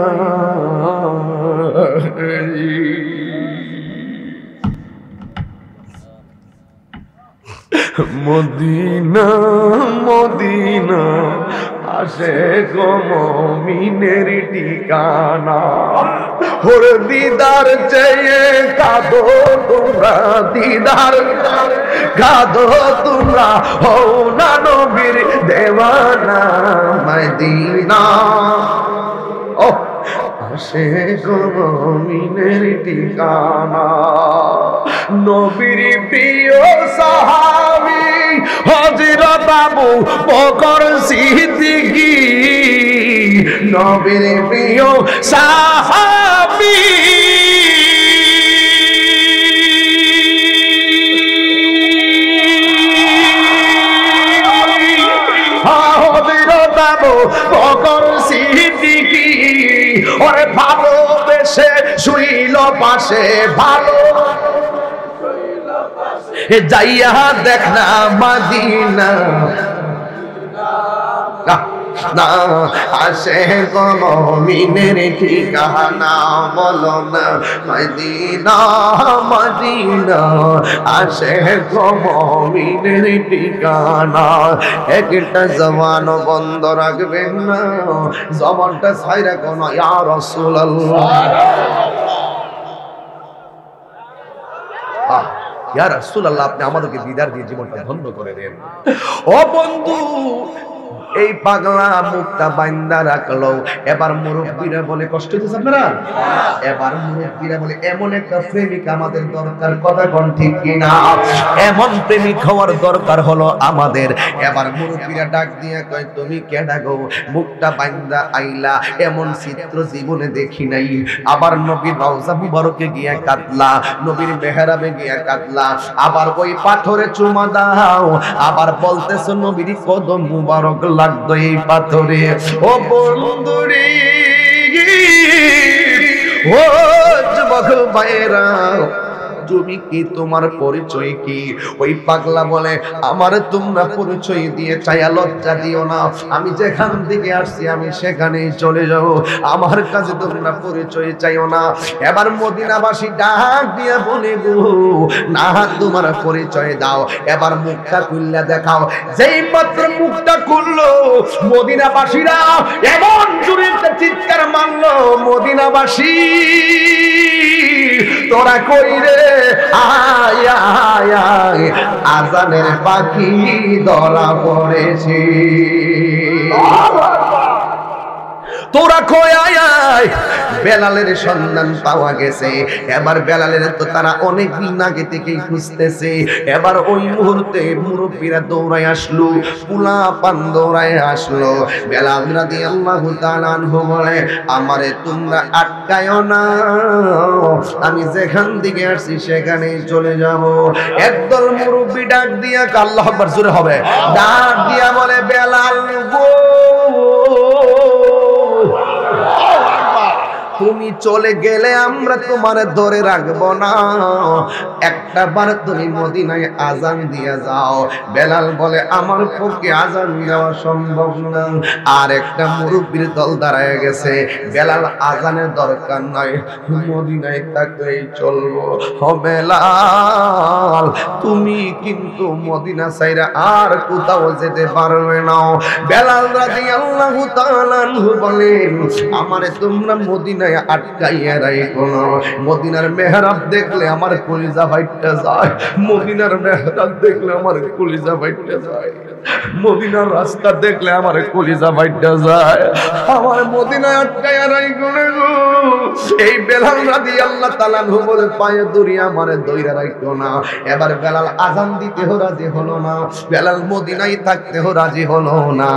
মদিনা মদিনা আসে গো মুমিনের ঠিকানা, ওর দিদার চেয়ে কাঁদো তোমরা, দিদার কাঁদো তোমরা, হও না নবীর দেওয়ানা মদিনা। ও আসে গো মুমিনের ঠিকানা, নবীর প্রিয় সাহাবী হযরত আবু বকর সিদ্দিকী, নবীর প্রিয় সাহাবী হযরত আবু বকর সিদ্দিকী, ওরে ভালোবেসে শুইল পাশে, ভালো যাইয়া দেখ না মদিনা না, আসে গো মুমিনের ঠিকানা, বলো না মদিনা মদিনা, আসে গো মুমিনের ঠিকানা। একটা জবান বন্ধ রাখবেন না, জবানটা ছাইরা কোন ইয়া রাসূলুল্লাহ, ইয়া রাসূলুল্লাহ, আপনি আমাদেরকে দিদার দিয়ে জীবনটা ধন্য করে দেন। ও বন্ধু, এই পাগলা মুখটা বাইন্দা রাখলো। এবার মুরব্বীরা বলে কষ্ট হচ্ছে আপনারা? এবার মুরব্বীরা বলে এমন একটা প্রেমিক আমাদের দরকার, কথা কোন ঠিক কিনা? এমন প্রেমিক হওয়ার দরকার হলো আমাদের। এবার মুরব্বীরা ডাক দিয়ে কয় তুমি কেডা গো, মুখটা বাইন্দা আইলা, এমন চিত্র জীবনে দেখি নাই। আবার নবীর রওজা মুবারকে গিয়া কাঁদলা, নবীর মেহরাবে গিয়া কাঁদলা, আবার ওই পাথরে চুমা দাও, আবার বলতেছো নবীর কদম মুবারক লাগতো এই পাথরে। ও বন্ধুরে, ও যুবক ভাইরা, তুমি কি, তোমার পরিচয় কি? ওই পাগলা বলে আমার তোমরা পরিচয় দিয়ে চাইয়া লজ্জা দিও না, আমি যেখান থেকে আসছি আমি সেখানেই চলে যাবো, আমার কাছে তোমরা পরিচয় চাইও না। এবার মদিনাবাসী ডাক দিয়ে বলে গো না, তোমার পরিচয় দাও, এবার মুখটা খুললে দেখাও। যেই মাত্র মুখটা খুললো মদিনাবাসীরা এমন জোরে চিৎকার মারলো, মদিনাবাসী তোরা কই রে, আয় আয় আয়, আজানের পাখি ধরা পড়েছে, তোরা কই আয় আয়। বেলালের সন্ধান পাওয়া গেছে। এবার বেলালের তো তারা অনেক দিন আগে থেকেই খুঁজতেছে। এবার ওই মুহূর্তে মুরব্বীরা দৌড়ায় আসলো, পুলা পান দৌড়ায় আসলো। বেলাল রাদিয়াল্লাহু তাআলা আনহু বলে আমারে তোমরা আটকায়ও না, আমি যেখান থেকে আসছি সেখানেই চলে যাব। একদল মুরব্বী ডাক দিয়া, আল্লাহু আকবার জোরে হবে, ডাক দিয়া বলে বেলাল গো, তুমি চলে গেলে আমরা তোমার ধরে রাখবো না, একটা বার তুমি মদিনায় আজান দিয়ে যাও। বেলাল বলে আমার পক্ষে আজান দেওয়া সম্ভব না। আর একটা মুরব্বির দল দাঁড়ায় গেছে, বেলাল আজানের দরকার নাই, মদিনায় থাকলেই চলবো। ও বেলাল, তুমি কিন্তু মদিনা ছাইরা আর কোথাও যেতে পারবে না। বেলাল রাদিয়াল্লাহু তাআলা আনহু বলেন আমারে তোমরা মদিনা আটকাইয়া রাখো না, মদিনার মেহরাব দেখলে আমার কলিজা ফাইটটা যায়, মদিনার মেহরাব দেখলে আমার কলিজা ফাইটটা যায়, মদিনার রাস্তা দেখলে আমার কলিজা ফাইটটা যায়, আমার মদিনায় আটকাইয়া রাখো না গো। এই বেলাল রাদিয়াল্লাহু তাআলা আনহু বলে পায়ে দড়ি আমারে দইরা রাখো না। এবার বেলাল আজান দিতেও রাজি হলো না, বেলাল মদিনায় থাকতেও রাজি হলো না।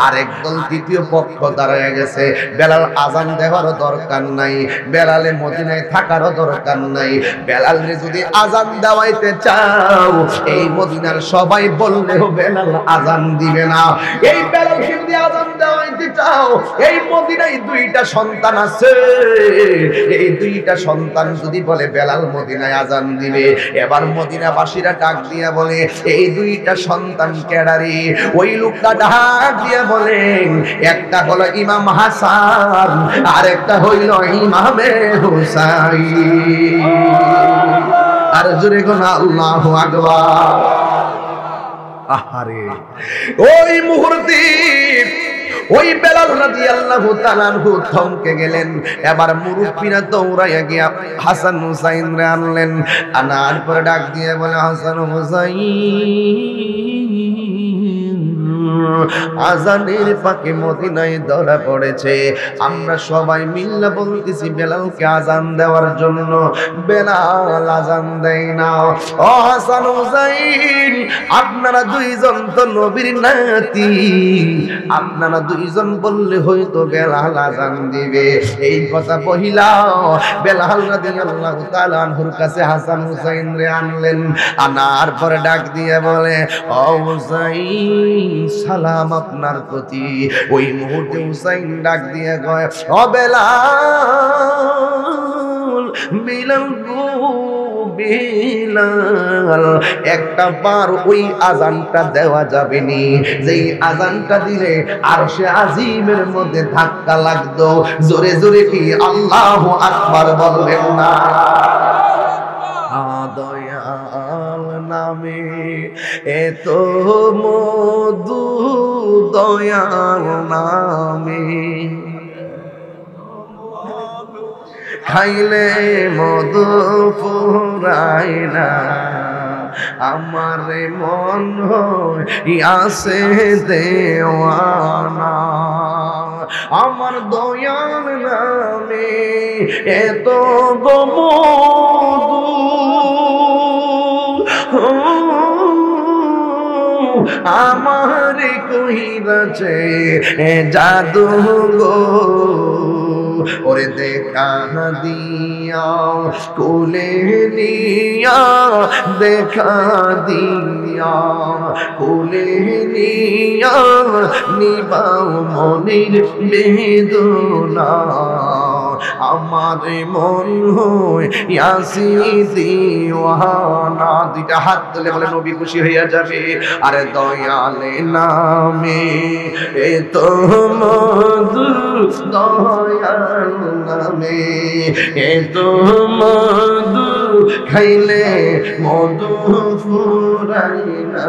আর একদল দ্বিতীয় পক্ষ দাঁড়ায় গেছে, বেলাল আজান দেওয়ারও দরকার নাই, বেলালে মদিনায় থাকারও দরকার নাই। বেলালে যদি আজান দেওয়াইতে চাও, এই মদিনার সবাই বললেও বেলাল আজান দিবে না। এই বেলালকে যদি আজান দেওয়াইতে চাও, এই মদিনায় দুইটা সন্তান আছে, এই দুইটা সন্তান যদি বলে বেলাল মদিনায় আজান দিবে, এবার মদিনাবাসীরা ডাক দিয়া বলে এই দুইটা সন্তান কেডারি? ওই লোকটা ডাক দিয়া বলেন একটা হলো ইমাম হাসান আর একটা হইল ইমামে হুসাইন। আর জোরে কোন আল্লাহু আকবার। আহারে ওই মুহূর্তে ওই বেলাল রাদিয়াল্লাহু তাআলা আনহু থমকে গেলেন। এবার মুরব্বিরা দৌড়াইয়া গিয়া হাসান হুসাইন রে আনলেন, আনার পরে ডাক দিয়ে বলে হাসান হুসাইন আজানের ফাঁকে মদিনায় ধরা পড়েছে, আমরা সবাই মিল্লা বলতেছি বেলালকে আজান দেওয়ার জন্য, বেলাল আজান দেয় না। ও হাসান হুসাইন, আপনারা দুইজন তো নবীর নাতি, আপনারা দুইজন বললে হয়তো বেলাল আজান দিবে। এই কথা বহিলা বেলাল রাদিয়াল্লাহু তাআলা আনহুর কাছে হাসান হুসাইন রে আনলেন, আনার পরে ডাক দিয়ে বলে ও হুসাইন সালাম আপনার প্রতি। ওই মুহূর্তে হুসাইন ডাক দিয়ে কয় ও বেলাল, বেলাল গো বেলাল, একটা বার ওই আজানটা দেওয়া যাবে নি, যেই আজানটা দিলে আরশে আজিমের মধ্যে ধাক্কা লাগতো। জোরে জোরে কি আল্লাহু আকবার বলবেন না? দয়াল নামে এত মধু, দয়াল নামে খাইলে মধু ফুরায় না, আমার মন হইয়াছে দেওয়ানা আমার দয়াল নামে এত গমদু আমার কহিরাছে জাদু গো ওরে দেখা দিয়া কোলে নিয়া দেখা দিয়া কোলে নিয়া নিবাও মনের বেদনা আমার মন হইয়াছি দিওয়ানা দুইটা হাত তুলে বলে নবী খুশি হইয়া যাবে আরে দয়ালে নামে এ তো মধু দয়াল নামে এ তো মধু খাইলে মধু ফুরাই না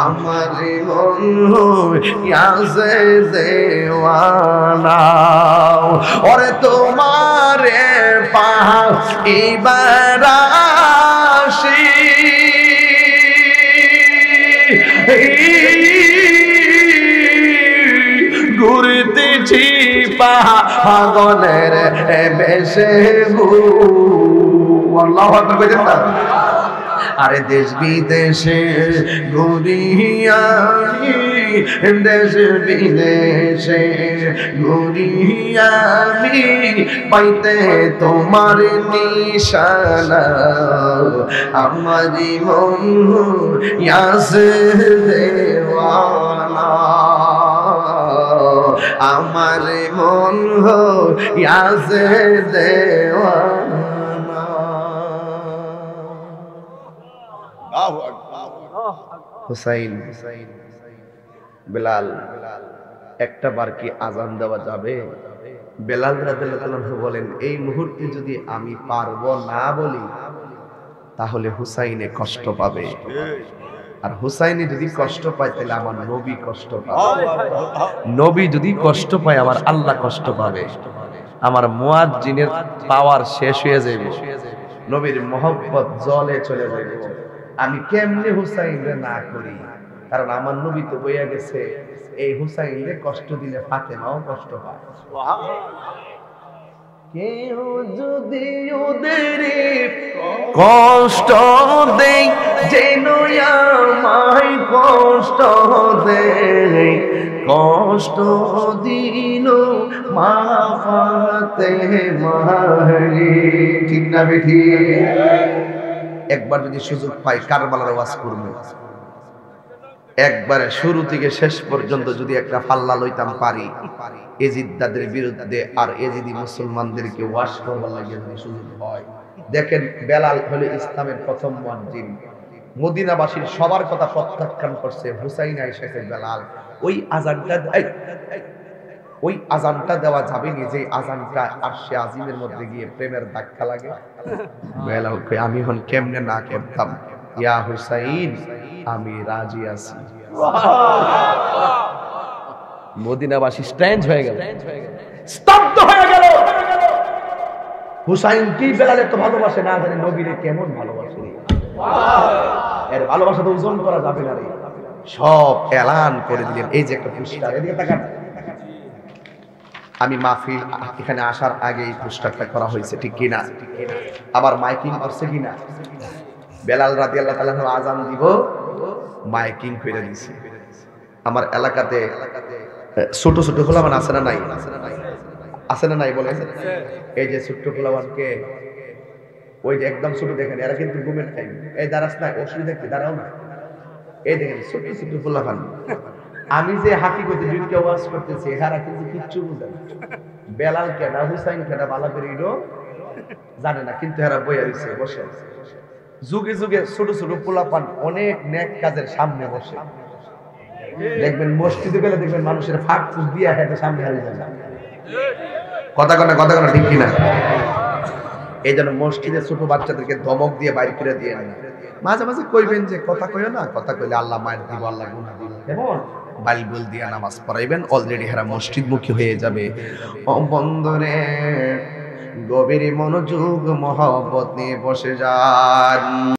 আমার মন হইয়াছে দেওয়ানা ওরে তোমারে পাইবার আসি ঘুরতেছি পাগলের বেশে আল্লাহু আকবার কইতেন না আরে দেশ বিদেশে ঘুরিয়ানি দেশ বিদেশে ঘুরিয়ানি পাইতে তোমার নিশানা আমার মন হইয়াছে দেওয়ানা আমার মন হইয়াছে দেওয়ানা হুসাইন বেলাল একটা বার কি আজান দেওয়া যাবে বেলাল রাদিয়াল্লাহু আনহু বলেন এই মুহূর্তে যদি আমি পারবো না বলি তাহলে হুসাইনে কষ্ট পাবে আর হুসাইনে যদি কষ্ট পায় তাহলে আমার নবী কষ্ট পাবে নবী যদি কষ্ট পায় আমার আল্লাহ কষ্ট পাবে আমার মুয়াজ্জিনের পাওয়ার শেষ হয়ে যাবে নবীর মহব্বত জলে চলে যাবে আমি কেমনে হুসাইনরে না করি কারণ আমার নবী তো বইয়া গেছে এই হুসাইনরে কষ্ট দিলে ফাতেমাও কষ্ট পায় কেউ যদি ওদের কষ্ট দেয় যেন আমায় কষ্ট দেয় কষ্ট দিল মা ফাতেমা ঠিক না বেঠি একবার যদি সুযোগ পাই কারবালার ওয়াজ করব একবারে শুরু থেকে শেষ পর্যন্ত যদি একটা পাল্লা লইতাম পারি এজিদদের বিরুদ্ধে আর এজিদি মুসলমানদেরকে ওয়াজ করবার লাগে যদি সুযোগ হয় দেখেন বেলাল হলো ইসলামের প্রথম মুয়াজ্জিন মদিনাবাসীর সবার কথা প্রত্যাখ্যান করছে হুসাইন আয়েশাকে বেলাল ওই আজানটা দেওয়া যাবে না যে আজানটা আরশে আজিমের মধ্যে গিয়ে প্রেমের ধাক্কা লাগে বেলাল কই আমি হন কেমনে না করতাম ইয়া হুসাইন আমি রাজি আছি মদিনাবাসী স্ট্যান্ড হয়ে গেল স্তব্ধ হয়ে গেল হুসাইন কি বেলালে তো ভালোবাসে না জানি নবীরে কেমন ভালোবাসে এর ভালোবাসা তো ওজন করা যাবে না রে সব এলান করে দিলেন এই যে একটা পুরস্কার এদিকে তাকান আমি মাহফিল এখানে আসার আগে এই পুরস্কারটা করা হয়েছে ঠিক কিনা আবার মাইকিং করছে কিনা বেলাল রাদিয়াল্লাহু তাআলা আযান দিব মাইকিং করে দিছে আমার এলাকাতে ছোট ছোট খোলামান আছে না নাই আছে না নাই বলেন এই যে ছোট খোলামানকে ওই যে একদম ছোট দেখেন এরা কিন্তু ঘুমের টাইম এই দাঁড়াস না অসুবিধা কি দাঁড়াও না এই দেখেন ছোট ছোট খোলামান আমি যে হাকিকতে দুইটা ওয়াজ করতেছি এরা কিন্তু কিচ্ছু বুঝে না বেলাল কেডা হুসাইন কেডা ভালো করে জানে না কিন্তু এরা বইয়া দিছে বসে যুগে যুগে ছোট ছোট পোলাপান অনেক নেক কাজের সামনে বসে দেখবেন মসজিদে গেলে দেখবেন মানুষের ফাঁক ফুস দিয়া হেঁটে সামনে হারিয়ে যায় কথা কথা ঠিক কিনা এই জন্য মসজিদে ছোট বাচ্চাদেরকে ধমক দিয়ে বাইর করে দিয়ে না মাঝে মাঝে কইবেন যে কথা কইও না কথা কইলে আল্লাহ মায়ের দিব আল্লাহ গুনাহ দিব কেমন বাইবেল দিয়া নামাজ পড়াইবেন অলরেডি হেরা মসজিদমুখী হয়ে যাবে ও বন্ধুরে গভীর মনোযোগ মহব্বত নিয়ে বসে যান।